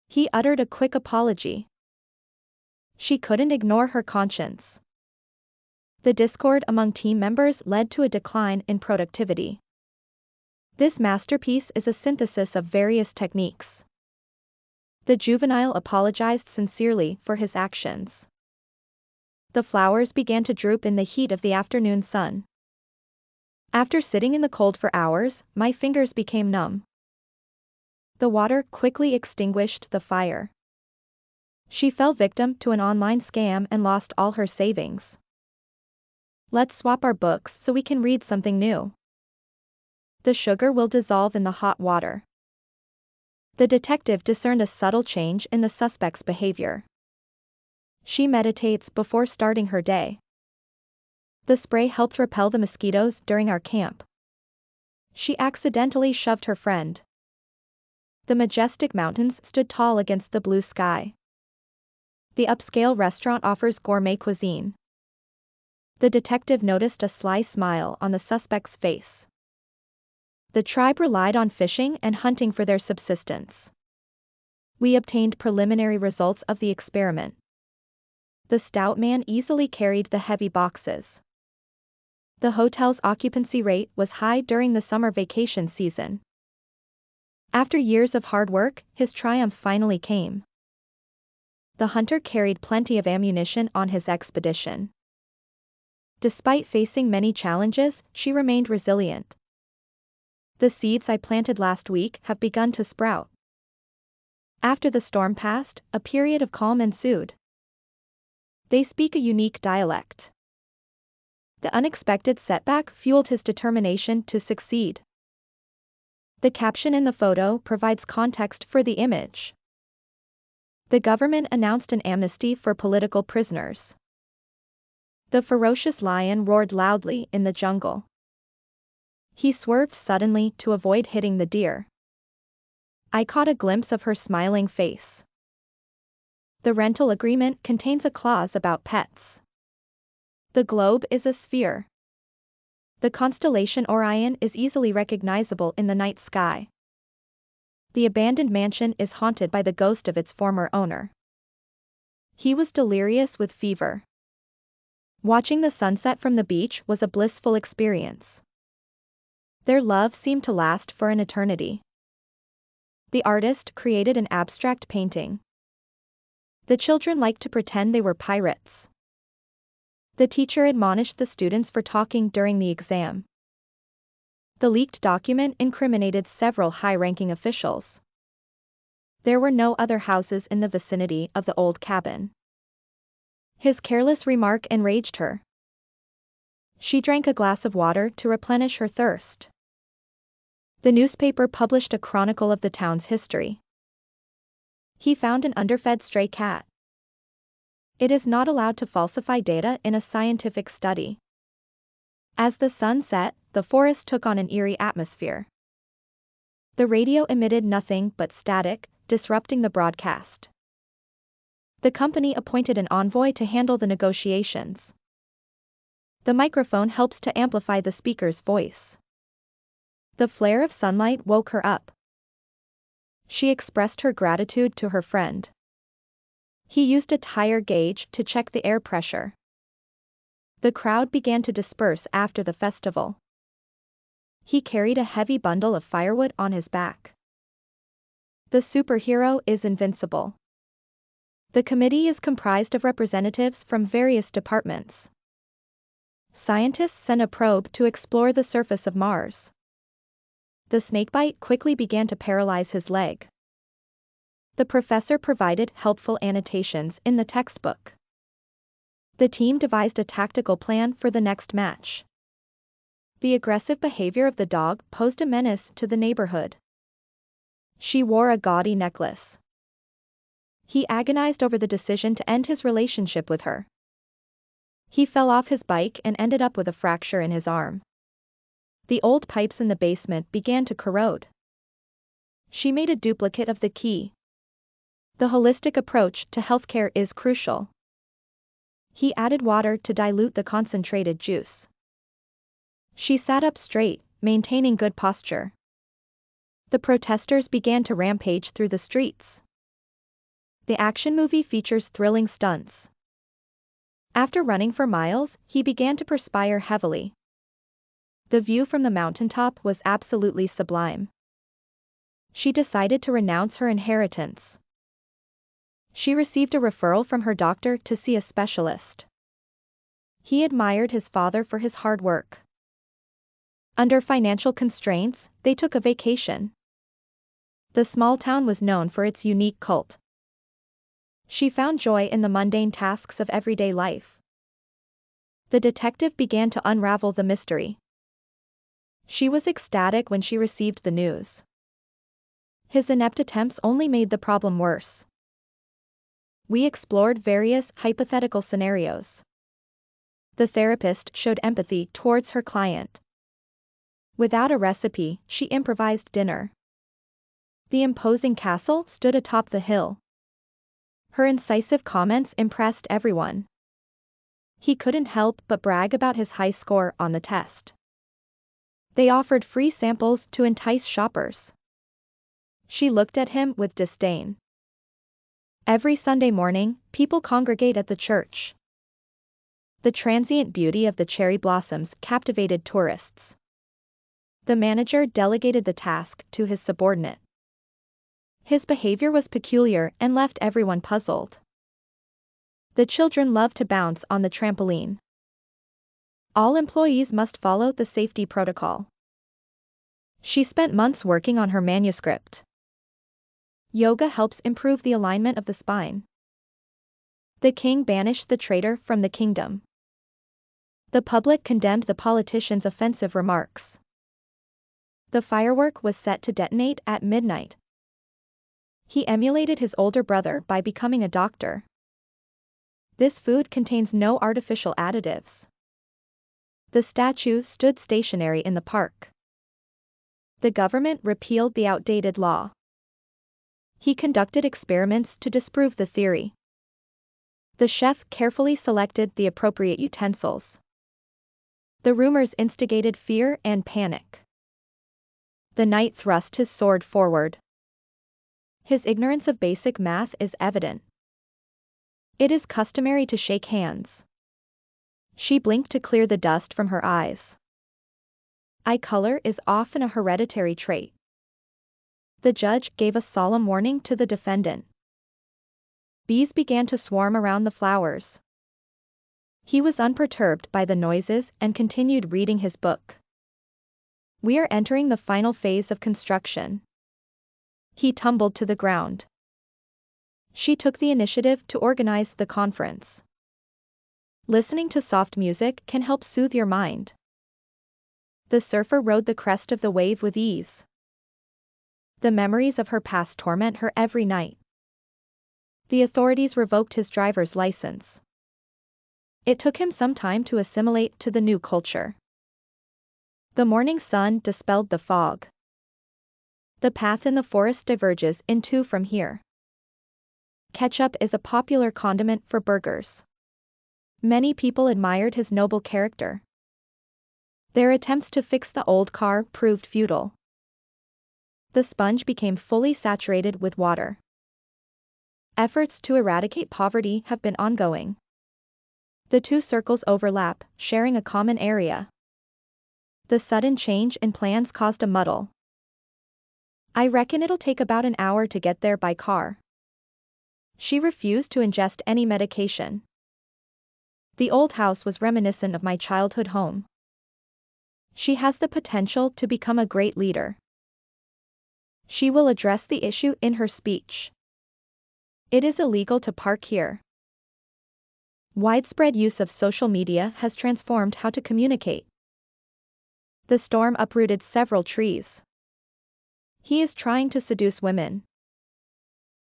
He uttered a quick apology. She couldn't ignore her conscience. The discord among team members led to a decline in productivity. This masterpiece is a synthesis of various techniques. The juvenile apologized sincerely for his actions. The flowers began to droop in the heat of the afternoon sun. After sitting in the cold for hours, my fingers became numb. The water quickly extinguished the fire. She fell victim to an online scam and lost all her savings. Let's swap our books so we can read something new. The sugar will dissolve in the hot water. The detective discerned a subtle change in the suspect's behavior. She meditates before starting her day. The spray helped repel the mosquitoes during our camp. She accidentally shoved her friend. The majestic mountains stood tall against the blue sky. The upscale restaurant offers gourmet cuisine. The detective noticed a sly smile on the suspect's face. The tribe relied on fishing and hunting for their subsistence. We obtained preliminary results of the experiment. The stout man easily carried the heavy boxes. The hotel's occupancy rate was high during the summer vacation season. After years of hard work, his triumph finally came. The hunter carried plenty of ammunition on his expedition. Despite facing many challenges, she remained resilient. The seeds I planted last week have begun to sprout. After the storm passed, a period of calm ensued. They speak a unique dialect. The unexpected setback fueled his determination to succeed. The caption in the photo provides context for the image. The government announced an amnesty for political prisoners. The ferocious lion roared loudly in the jungle. He swerved suddenly to avoid hitting the deer. I caught a glimpse of her smiling face. The rental agreement contains a clause about pets. The globe is a sphere. The constellation Orion is easily recognizable in the night sky. The abandoned mansion is haunted by the ghost of its former owner. He was delirious with fever. Watching the sunset from the beach was a blissful experience. Their love seemed to last for an eternity. The artist created an abstract painting. The children liked to pretend they were pirates. The teacher admonished the students for talking during the exam. The leaked document incriminated several high-ranking officials. There were no other houses in the vicinity of the old cabin. His careless remark enraged her. She drank a glass of water to replenish her thirst. The newspaper published a chronicle of the town's history. He found an underfed stray cat. It is not allowed to falsify data in a scientific study. As the sun set, the forest took on an eerie atmosphere. The radio emitted nothing but static, disrupting the broadcast. The company appointed an envoy to handle the negotiations. The microphone helps to amplify the speaker's voice. The flare of sunlight woke her up. She expressed her gratitude to her friend. He used a tire gauge to check the air pressure. The crowd began to disperse after the festival. He carried a heavy bundle of firewood on his back. The superhero is invincible. The committee is comprised of representatives from various departments. Scientists sent a probe to explore the surface of Mars. The snakebite quickly began to paralyze his leg. The professor provided helpful annotations in the textbook. The team devised a tactical plan for the next match. The aggressive behavior of the dog posed a menace to the neighborhood. She wore a gaudy necklace. He agonized over the decision to end his relationship with her. He fell off his bike and ended up with a fracture in his arm. The old pipes in the basement began to corrode. She made a duplicate of the key. The holistic approach to healthcare is crucial. He added water to dilute the concentrated juice. She sat up straight, maintaining good posture. The protesters began to rampage through the streets. The action movie features thrilling stunts. After running for miles, he began to perspire heavily. The view from the mountaintop was absolutely sublime. She decided to renounce her inheritance. She received a referral from her doctor to see a specialist. He admired his father for his hard work. Under financial constraints, they took a vacation. The small town was known for its unique cult. She found joy in the mundane tasks of everyday life. The detective began to unravel the mystery. She was ecstatic when she received the news. His inept attempts only made the problem worse. We explored various hypothetical scenarios. The therapist showed empathy towards her client. Without a recipe, she improvised dinner. The imposing castle stood atop the hill. Her incisive comments impressed everyone. He couldn't help but brag about his high score on the test. They offered free samples to entice shoppers. She looked at him with disdain. Every Sunday morning, people congregate at the church. The transient beauty of the cherry blossoms captivated tourists. The manager delegated the task to his subordinate. His behavior was peculiar and left everyone puzzled. The children loved to bounce on the trampoline. All employees must follow the safety protocol. She spent months working on her manuscript. Yoga helps improve the alignment of the spine. The king banished the traitor from the kingdom. The public condemned the politician's offensive remarks. The firework was set to detonate at midnight. He emulated his older brother by becoming a doctor. This food contains no artificial additives. The statue stood stationary in the park. The government repealed the outdated law. He conducted experiments to disprove the theory. The chef carefully selected the appropriate utensils. The rumors instigated fear and panic. The knight thrust his sword forward. His ignorance of basic math is evident. It is customary to shake hands. She blinked to clear the dust from her eyes. Eye color is often a hereditary trait. The judge gave a solemn warning to the defendant. Bees began to swarm around the flowers. He was unperturbed by the noises and continued reading his book. We are entering the final phase of construction. He tumbled to the ground. She took the initiative to organize the conference. Listening to soft music can help soothe your mind. The surfer rode the crest of the wave with ease. The memories of her past torment her every night. The authorities revoked his driver's license. It took him some time to assimilate to the new culture. The morning sun dispelled the fog. The path in the forest diverges in two from here. Ketchup is a popular condiment for burgers. Many people admired his noble character. Their attempts to fix the old car proved futile. The sponge became fully saturated with water. Efforts to eradicate poverty have been ongoing. The two circles overlap, sharing a common area. The sudden change in plans caused a muddle. I reckon it'll take about an hour to get there by car. She refused to ingest any medication. The old house was reminiscent of my childhood home. She has the potential to become a great leader. She will address the issue in her speech. It is illegal to park here. Widespread use of social media has transformed how to communicate. The storm uprooted several trees. He is trying to seduce women.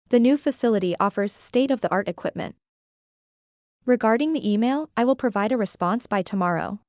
The new facility offers state-of-the-art equipment. Regarding the email, I will provide a response by tomorrow.